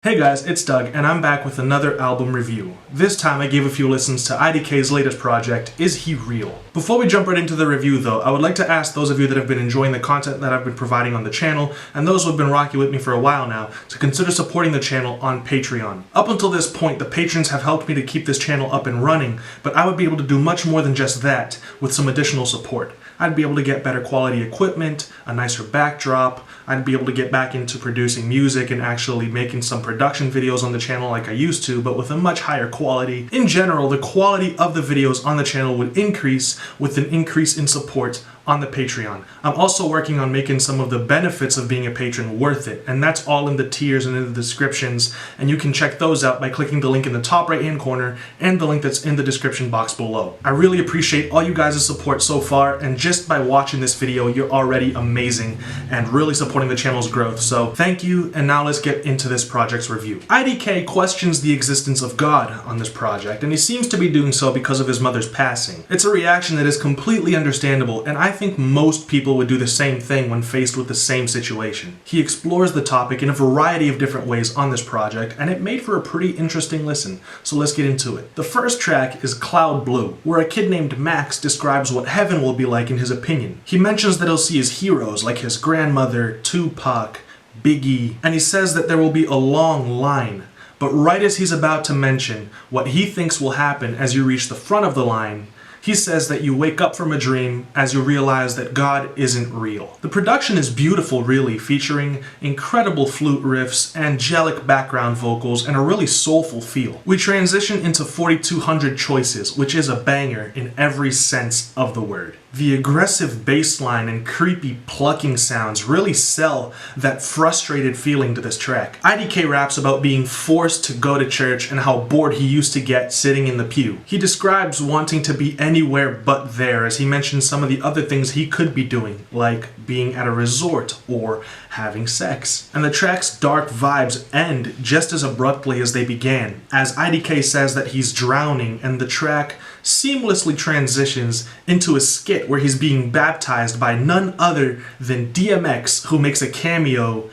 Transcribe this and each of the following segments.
Hey guys, it's Doug, and I'm back with another album review. This time I gave a few listens to IDK's latest project, Is He Real? Before we jump right into the review though, I would like to ask those of you that have been enjoying the content that I've been providing on the channel, and those who have been rocking with me for a while now, to consider supporting the channel on Patreon. Up until this point, the patrons have helped me to keep this channel up and running, but I would be able to do much more than just that with some additional support. I'd be able to get better quality equipment, a nicer backdrop, I'd be able to get back into producing music and actually making some production videos on the channel like I used to, but with a much higher quality. In general, the quality of the videos on the channel would increase with an increase in support on the Patreon. I'm also working on making some of the benefits of being a patron worth it, and that's all in the tiers and in the descriptions, and you can check those out by clicking the link in the top right hand corner and the link that's in the description box below. I really appreciate all you guys' support so far, and just by watching this video, you're already amazing and really supporting the channel's growth, so thank you, and now let's get into this project's review. IDK questions the existence of God on this project, and he seems to be doing so because of his mother's passing. It's a reaction that is completely understandable, and I think most people would do the same thing when faced with the same situation. He explores the topic in a variety of different ways on this project, and it made for a pretty interesting listen, so let's get into it. The first track is Cloud Blue, where a kid named Max describes what heaven will be like in his opinion. He mentions that he'll see his heroes like his grandmother, Tupac, Biggie, and he says that there will be a long line. But right as he's about to mention what he thinks will happen as you reach the front of the line, he says that you wake up from a dream as you realize that God isn't real. The production is beautiful, really, featuring incredible flute riffs, angelic background vocals, and a really soulful feel. We transition into 4200 Choices, which is a banger in every sense of the word. The aggressive bass line and creepy plucking sounds really sell that frustrated feeling to this track. IDK raps about being forced to go to church and how bored he used to get sitting in the pew. He describes wanting to be anywhere but there, as he mentions some of the other things he could be doing, like being at a resort or having sex. And the track's dark vibes end just as abruptly as they began, as IDK says that he's drowning, and the track seamlessly transitions into a skit where he's being baptized by none other than DMX, who makes a cameo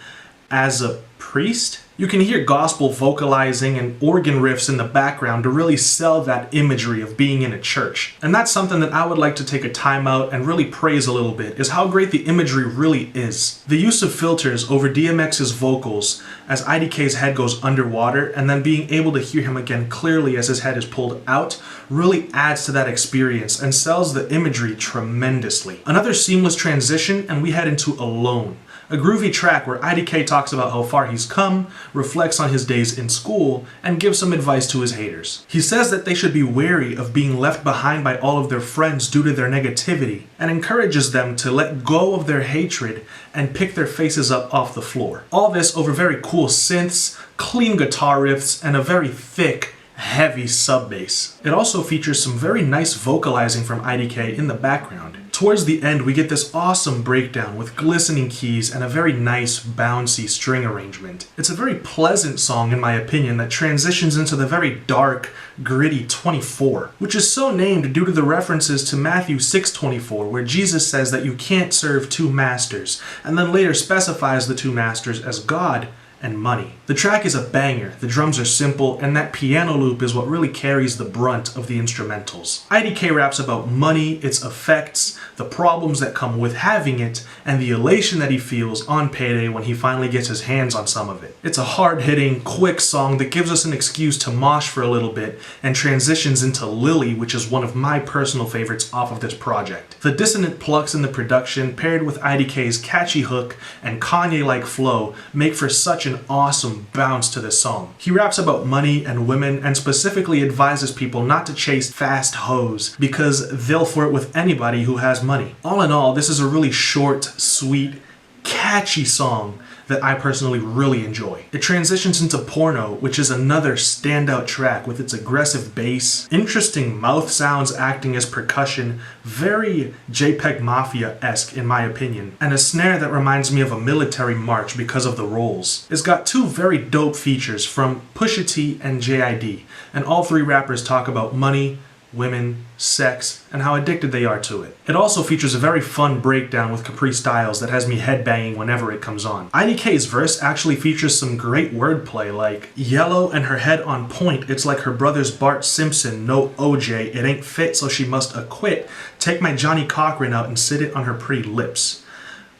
as a priest. You can hear gospel vocalizing and organ riffs in the background to really sell that imagery of being in a church. And that's something that I would like to take a time out and really praise a little bit, is how great the imagery really is. The use of filters over DMX's vocals as IDK's head goes underwater, and then being able to hear him again clearly as his head is pulled out, really adds to that experience and sells the imagery tremendously. Another seamless transition, and we head into Alone, a groovy track where IDK talks about how far he's come, reflects on his days in school, and gives some advice to his haters. He says that they should be wary of being left behind by all of their friends due to their negativity, and encourages them to let go of their hatred and pick their faces up off the floor. All this over very cool synths, clean guitar riffs, and a very thick, heavy sub bass. It also features some very nice vocalizing from IDK in the background. Towards the end, we get this awesome breakdown with glistening keys and a very nice bouncy string arrangement. It's a very pleasant song in my opinion that transitions into the very dark, gritty 24, which is so named due to the references to Matthew 6:24, where Jesus says that you can't serve two masters, and then later specifies the two masters as God and money. The track is a banger, the drums are simple, and that piano loop is what really carries the brunt of the instrumentals. IDK raps about money, its effects, the problems that come with having it, and the elation that he feels on payday when he finally gets his hands on some of it. It's a hard-hitting, quick song that gives us an excuse to mosh for a little bit and transitions into Lille, which is one of my personal favorites off of this project. The dissonant plucks in the production, paired with IDK's catchy hook and Kanye-like flow, make for such an awesome bounce to this song. He raps about money and women, and specifically advises people not to chase fast hoes because they'll flirt with anybody who has money. All in all, this is a really short, sweet, catchy song that I personally really enjoy. It transitions into Porno, which is another standout track with its aggressive bass, interesting mouth sounds acting as percussion, very JPEG Mafia-esque in my opinion, and a snare that reminds me of a military march because of the rolls. It's got two very dope features from Pusha T and JID, and all three rappers talk about money, women, sex, and how addicted they are to it. It also features a very fun breakdown with Capri Styles that has me headbanging whenever it comes on. IDK's verse actually features some great wordplay like, yellow and her head on point, it's like her brother's Bart Simpson, no OJ, it ain't fit so she must acquit, take my Johnny Cochran out and sit it on her pretty lips.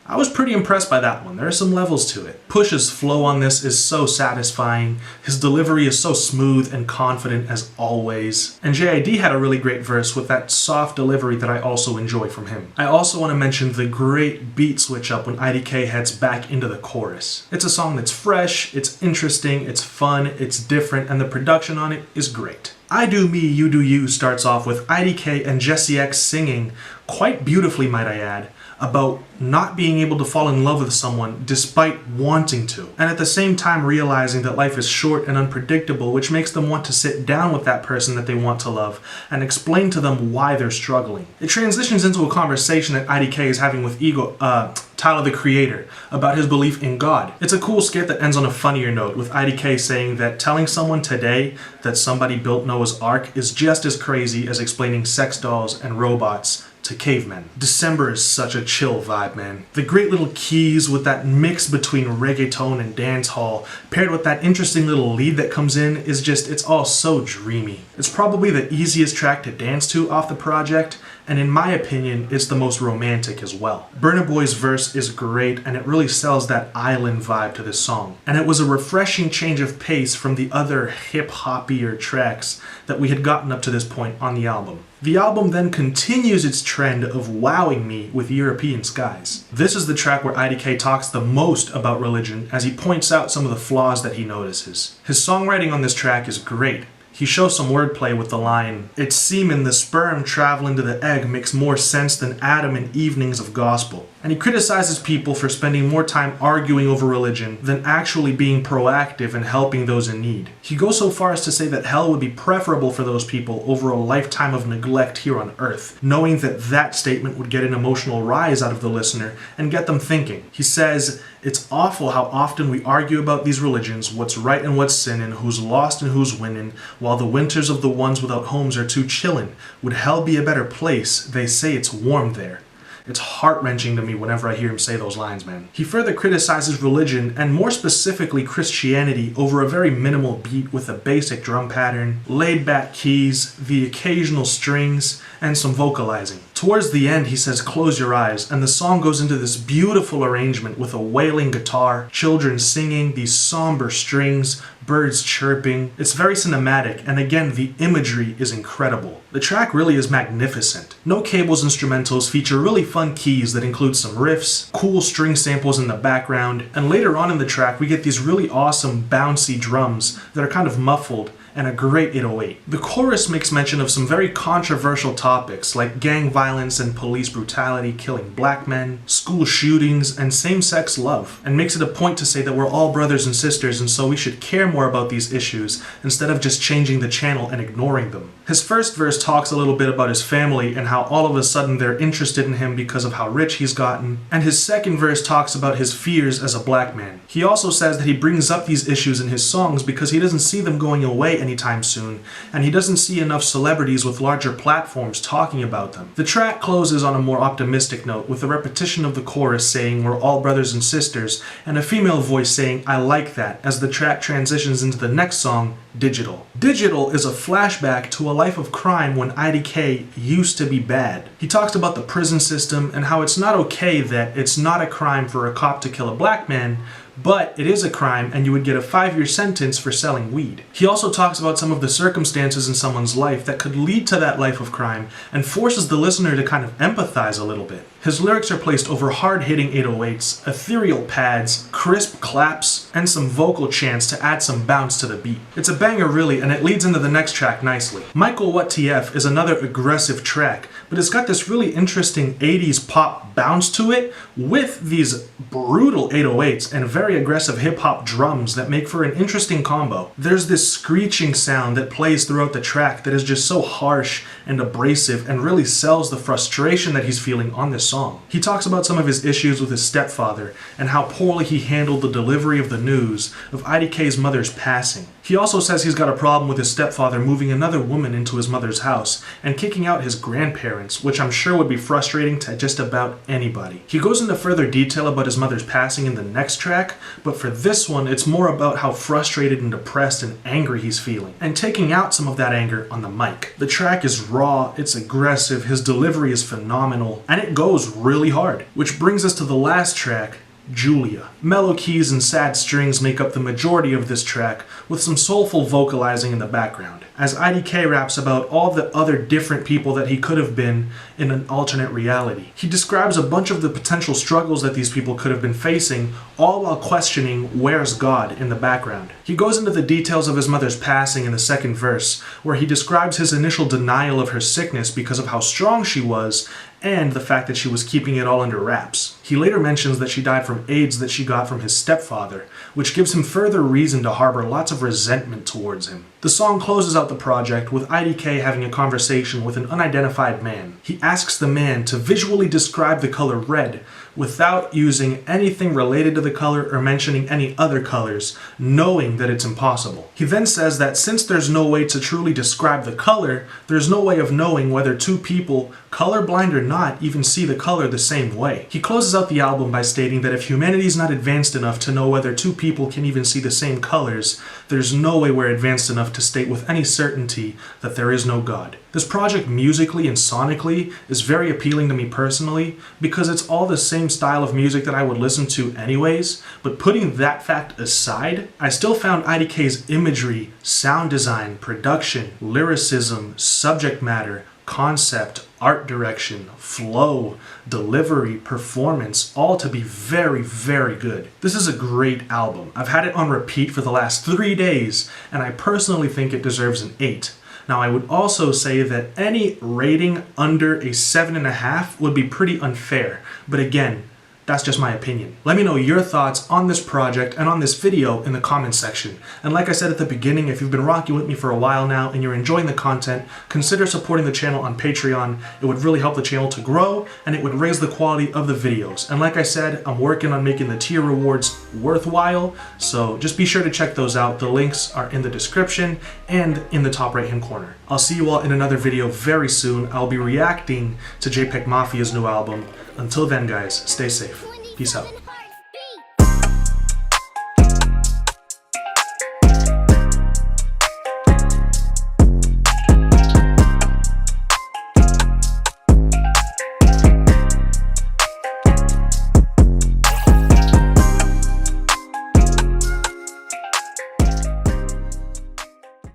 I was pretty impressed by that one. There are some levels to it. Push's flow on this is so satisfying. His delivery is so smooth and confident as always. And JID had a really great verse with that soft delivery that I also enjoy from him. I also want to mention the great beat switch up when IDK heads back into the chorus. It's a song that's fresh, it's interesting, it's fun, it's different, and the production on it is great. I Do Me, You Do You starts off with IDK and Jesse X singing, quite beautifully might I add, about not being able to fall in love with someone despite wanting to, and at the same time realizing that life is short and unpredictable, which makes them want to sit down with that person that they want to love and explain to them why they're struggling. It transitions into a conversation that IDK is having with Tyler the Creator about his belief in God. It's a cool skit that ends on a funnier note, with IDK saying that telling someone today that somebody built Noah's Ark is just as crazy as explaining sex dolls and robots to cavemen. December is such a chill vibe, man. The great little keys with that mix between reggaeton and dancehall, paired with that interesting little lead that comes in, is just, it's all so dreamy. It's probably the easiest track to dance to off the project, and in my opinion, it's the most romantic as well. Burna Boy's verse is great, and it really sells that island vibe to this song. And it was a refreshing change of pace from the other hip-hoppier tracks that we had gotten up to this point on the album. The album then continues its trend of wowing me with European skies. This is the track where IDK talks the most about religion as he points out some of the flaws that he notices. His songwriting on this track is great. He shows some wordplay with the line, "It's semen the sperm traveling to the egg makes more sense than Adam in evenings of gospel." And he criticizes people for spending more time arguing over religion than actually being proactive and helping those in need. He goes so far as to say that hell would be preferable for those people over a lifetime of neglect here on earth, knowing that that statement would get an emotional rise out of the listener and get them thinking. He says, "It's awful how often we argue about these religions, what's right and what's sin, and who's lost and who's winning, while the winters of the ones without homes are too chillin'. Would hell be a better place? They say it's warm there." It's heart-wrenching to me whenever I hear him say those lines, man. He further criticizes religion, and more specifically Christianity, over a very minimal beat with a basic drum pattern, laid-back keys, the occasional strings, and some vocalizing. Towards the end, he says, "Close your eyes," and the song goes into this beautiful arrangement with a wailing guitar, children singing, these somber strings, birds chirping. It's very cinematic, and again, the imagery is incredible. The track really is magnificent. No Cables instrumentals feature really fun keys that include some riffs, cool string samples in the background, and later on in the track, we get these really awesome bouncy drums that are kind of muffled, and a great 808. The chorus makes mention of some very controversial topics like gang violence and police brutality killing black men, school shootings, and same-sex love, and makes it a point to say that we're all brothers and sisters and so we should care more about these issues instead of just changing the channel and ignoring them. His first verse talks a little bit about his family and how all of a sudden they're interested in him because of how rich he's gotten, and his second verse talks about his fears as a black man. He also says that he brings up these issues in his songs because he doesn't see them going away anytime soon, and he doesn't see enough celebrities with larger platforms talking about them. The track closes on a more optimistic note with a repetition of the chorus saying we're all brothers and sisters, and a female voice saying I like that, as the track transitions into the next song, Digital. Digital is a flashback to a life of crime when IDK used to be bad. He talks about the prison system and how it's not okay that it's not a crime for a cop to kill a black man, but it is a crime and you would get a 5-year sentence for selling weed. He also talks about some of the circumstances in someone's life that could lead to that life of crime and forces the listener to kind of empathize a little bit. His lyrics are placed over hard-hitting 808s, ethereal pads, crisp claps, and some vocal chants to add some bounce to the beat. It's a banger really, and it leads into the next track nicely. Michael What TF is another aggressive track, but it's got this really interesting 80s pop bounce to it with these brutal 808s and very aggressive hip-hop drums that make for an interesting combo. There's this screeching sound that plays throughout the track that is just so harsh and abrasive and really sells the frustration that he's feeling on this song. song. He talks about some of his issues with his stepfather and how poorly he handled the delivery of the news of IDK's mother's passing. He also says he's got a problem with his stepfather moving another woman into his mother's house and kicking out his grandparents, which I'm sure would be frustrating to just about anybody. He goes into further detail about his mother's passing in the next track, but for this one it's more about how frustrated and depressed and angry he's feeling, and taking out some of that anger on the mic. The track is raw, it's aggressive, his delivery is phenomenal, and it goes really hard. Which brings us to the last track, Julia. Mellow keys and sad strings make up the majority of this track, with some soulful vocalizing in the background, as IDK raps about all the other different people that he could have been in an alternate reality. He describes a bunch of the potential struggles that these people could have been facing, all while questioning where's God in the background. He goes into the details of his mother's passing in the second verse, where he describes his initial denial of her sickness because of how strong she was and the fact that she was keeping it all under wraps. He later mentions that she died from AIDS that she got from his stepfather, which gives him further reason to harbor lots of resentment towards him. The song closes out the project with IDK having a conversation with an unidentified man. He asks the man to visually describe the color red without using anything related to the color or mentioning any other colors, knowing that it's impossible. He then says that since there's no way to truly describe the color, there's no way of knowing whether two people, colorblind or not, even see the color the same way. He closes out the album by stating that if humanity is not advanced enough to know whether two people can even see the same colors, there's no way we're advanced enough to state with any certainty that there is no God. This project musically and sonically is very appealing to me personally because it's all the same style of music that I would listen to anyways, but putting that fact aside, I still found IDK's imagery, sound design, production, lyricism, subject matter, concept, art direction, flow, delivery, performance, all to be very, very good. This is a great album. I've had it on repeat for the last 3 days, and I personally think it deserves an 8. Now, I would also say that any rating under a 7.5 would be pretty unfair, but again, that's just my opinion. Let me know your thoughts on this project and on this video in the comments section. And like I said at the beginning, if you've been rocking with me for a while now and you're enjoying the content, consider supporting the channel on Patreon. It would really help the channel to grow and it would raise the quality of the videos. And like I said, I'm working on making the tier rewards worthwhile, so just be sure to check those out. The links are in the description and in the top right hand corner. I'll see you all in another video very soon. I'll be reacting to JPEG Mafia's new album. Until then guys, stay safe. Peace out.